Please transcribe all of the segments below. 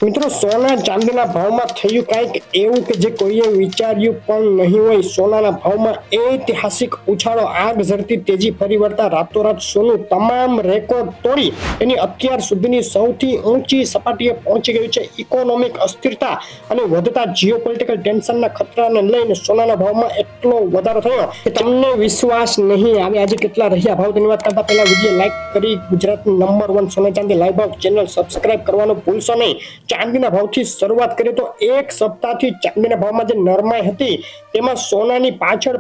મિત્રો સોના ચાંદીના ભાવમાં થયું કંઈક એવું કે જે કોઈએ વિચાર્યું પણ નહીં હોય। સોનાના ભાવમાં ઐતિહાસિક ઉછાળો, આગ ઝરતી તેજી ફરી વળતા રાતોરાત સોનું તમામ રેકોર્ડ તોડી એની અત્યાર સુધીની સૌથી ઊંચી સપાટીએ પહોંચી ગયું છે। ઇકોનોમિક અસ્થિરતા અને વધતા જીઓપોલિટિકલ ટેન્શનના ખતરાને લઈને સોનાના ભાવમાં એટલો વધારો થયો કે તમને વિશ્વાસ નહીં આવે। આજે કેટલા રહ્યા ભાવ તેની વાત કરતા પહેલા વિડીયો લાઈક કરી ગુજરાતની નંબર 1 સોના ચાંદી લાઈવ ભાવ ચેનલ સબસ્ક્રાઇબ કરવાનું ભૂલશો નહીં। ચાંદીના ભાવથી શરૂઆત કરીએ તો એક સપ્તાહથી ચાંદીના ભાવમાં જે નરમાઈ હતી તેમાં સોનાની પાછળ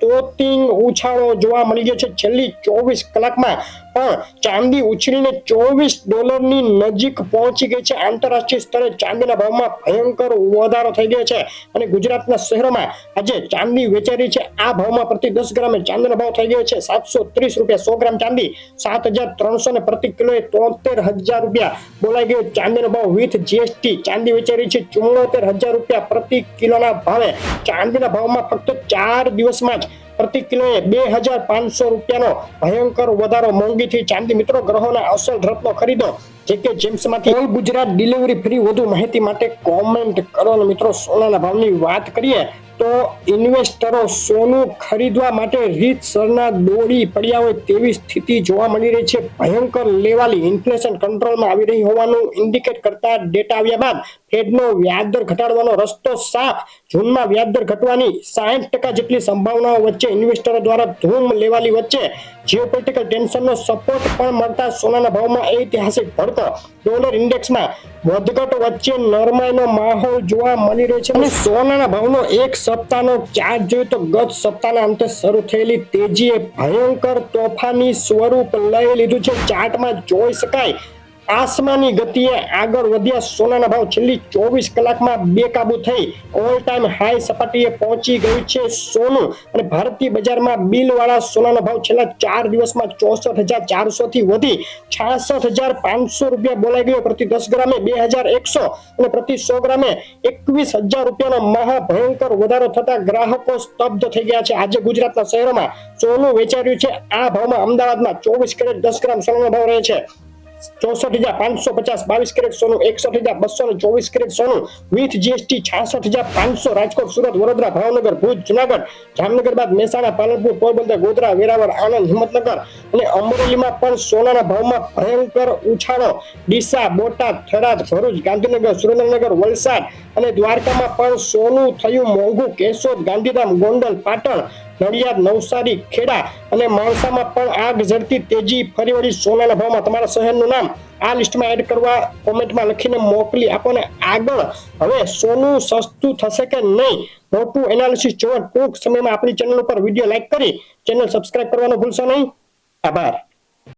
તોતિંગ ઉછાળો જોવા મળી ગયો છે। છેલ્લી 24 કલાકમાં પણ ચાંદી ઉછળીને $24ની નજીક પહોંચી ગઈ છે। આંતરરાષ્ટ્રીય સ્તરે ચાંદીના ભાવમાં ભયંકર વધારો થઈ ગયો છે અને ગુજરાતના શહેરોમાં આજે ચાંદી વેચાઈ રહી છે। આ ભાવમાં પ્રતિ 10 ગ્રામે ચાંદીનો ભાવ થઈ ગયો છે ₹730। 100 ગ્રામ ચાંદી 7,300 ને પ્રતિ કિલોએ 73,000 બોલાઈ ગયો। ચાંદીનો ભાવ વિથ જીએસટી ચાંદી વેચાઈ રહી છે ₹74,000 પ્રતિ કિલોના ભાવે। ચાંદીના ભાવમાં ફક્ત 4 દિવસમાં જ પ્રતિ કિલોએ ₹2,500નો ભયંકર વધારો। મોંઘીથી ચાંદી મિત્રો ગ્રહોના અસલ રત્નો ખરીદો જેકે જેમ્સમાંથી ઓલ ગુજરાત ડિલિવરી ફ્રી। વધુ માહિતી માટે કોમેન્ટ કરો। અને મિત્રો સોનાના ભાવની વાત કરીએ તો ઇન્વેસ્ટરો સોનું ખરીદવા માટે રીતસરના દોડી પડ્યા હોય તેવી સ્થિતિ જોવા મળી રહી છે। ભયંકર લેવાલી ઇન્ફ્લેશન કંટ્રોલમાં આવી રહી હોવાનું ઇન્ડિકેટ કરતા ડેટા આવ્યા બાદ ફેડનો વ્યાજદર ઘટાડવાનો રસ્તો સાફ। જૂનમાં વ્યાજદર ઘટવાની 60% જેટલી સંભાવનાઓ વચ્ચે ઇન્વેસ્ટરો દ્વારા ધૂમ લેવાલી વચ્ચે જીઓપોલિટિકલ ટેન્શનનો સપોર્ટ પણ મળતા સોનાના ભાવમાં ઐતિહાસિક ભડકો। ડોલર ઇન્ડેક્સમાં વધઘટ વચ્ચે નરમાઈનો માહોલ જોવા મળી રહ્યો છે અને સોનાના ભાવનો એક સપ્તાહનો ચાર્ટ જોઈએ તો ગત સપ્તાહના અંતે શરૂ થયેલી તેજીએ ભયંકર તોફાની સ્વરૂપ લઈ લીધું છે। ચાર્ટમાં જોઈ શકાય આસમાની ગતિએ આગળ વધ્યા સોનાના ભાવ છેલ્લી 24 કલાકમાં બેકાબુ થઈ ઓલ ટાઈમ હાઈ સપાટીએ પહોંચી ગયું છે સોનું। અને ભારતીય બજારમાં બિલવાળા સોનાનો ભાવ છેલ્લા 4 દિવસમાં 64,400 થી વધી ₹66,500 બોલાઈ ગયો। પ્રતિ 10 ગ્રામે 2,100 અને પ્રતિ 100 ગ્રામે ₹21,000નો મહાભયંકર વધારો થતા ગ્રાહકો સ્તબ્ધ થઈ ગયા છે। આજે ગુજરાતના શહેરોમાં સોનું વેચાઈ રહ્યું છે। આ ભાવમાં અમદાવાદમાં 24 કેરેટ 10 ગ્રામ સોનાનો ભાવ રહે છે ₹64,550। 22 કેરેટ સોનું ₹61,200। 24 કેરેટ સોનું વિથ જીએસટી ₹66,500। રાજકોટ, સુરત, વડોદરા, ભાવનગર, ભુજ, જુનાગઢ, જામનગર બાદ મહેસાણા, પાલનપુર, પોરબંદર, ગોધરા, વેરાવળ, આણંદ, હિંમતનગર અને અમરેલીમાં પણ સોનાના ભાવમાં ભયંકર ઉછાળો। ડીસા, બોટાદ, થરાદ, ભરૂચ, ગાંધીનગર, સુરેન્દ્રનગર, વલસાડ અને દ્વારકામાં પણ સોનું થયું મોંઘું। કેશોદ, ગાંધીધામ, ગોંડલ, પાટણ, નડિયાદ, નવસારી, ખેડા અને માણસામાં પણ આગ ઝરતી તેજી ફરી વળી સોનાના ભાવમાં। તમારા શહેરનું નામ આ લિસ્ટમાં એડ કરવા કોમેન્ટમાં લખીને મોકલી આપો ને આગળ હવે સોનું સસ્તું થશે કે નહીં મોટું એનાલિસિસ જોવા ટૂંક સમયમાં આપણી ચેનલ ઉપર વિડીયો લાઈક કરી ચેનલ સબસ્ક્રાઇબ કરવાનું ભૂલશો નહીં। આભાર।